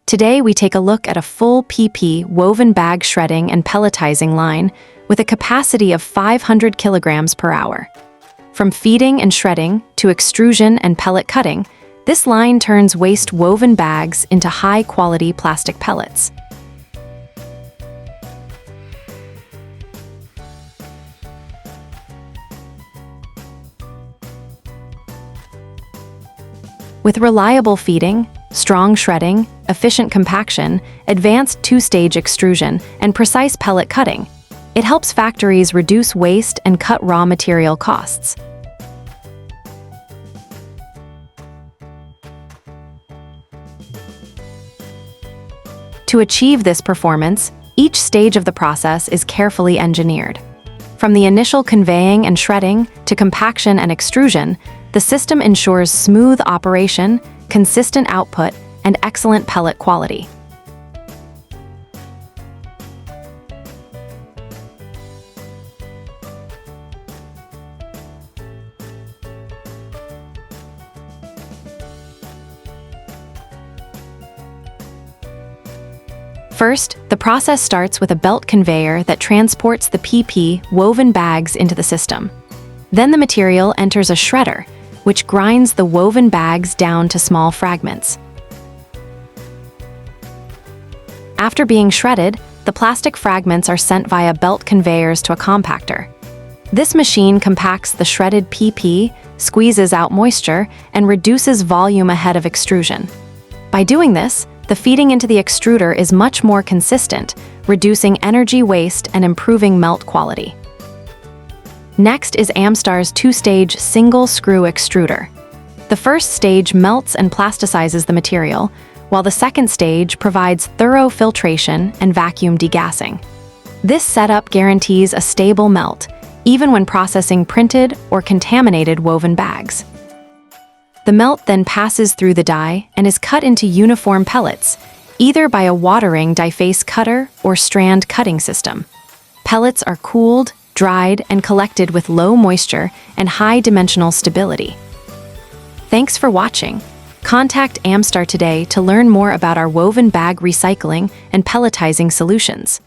Today we take a look at a full PP woven bag shredding and pelletizing line with a capacity of 500 kilograms per hour. From feeding and shredding to extrusion and pellet cutting, this line turns waste woven bags into high-quality plastic pellets. With reliable feeding, strong shredding, efficient compaction, advanced two-stage extrusion, and precise pellet cutting, it helps factories reduce waste and cut raw material costs. To achieve this performance, each stage of the process is carefully engineered. From the initial conveying and shredding to compaction and extrusion, the system ensures smooth operation, consistent output, and excellent pellet quality. First, the process starts with a belt conveyor that transports the PP woven bags into the system. Then the material enters a shredder, which grinds the woven bags down to small fragments. After being shredded, the plastic fragments are sent via belt conveyors to a compactor. This machine compacts the shredded PP, squeezes out moisture, and reduces volume ahead of extrusion. By doing this, the feeding into the extruder is much more consistent, reducing energy waste and improving melt quality. Next is Amstar's two-stage single-screw extruder. The first stage melts and plasticizes the material, while the second stage provides thorough filtration and vacuum degassing. This setup guarantees a stable melt, even when processing printed or contaminated woven bags. The melt then passes through the die and is cut into uniform pellets, either by a watering die-face cutter or strand cutting system. Pellets are cooled, dried, and collected with low moisture and high dimensional stability. Thanks for watching. Contact Amstar today to learn more about our woven bag recycling and pelletizing solutions.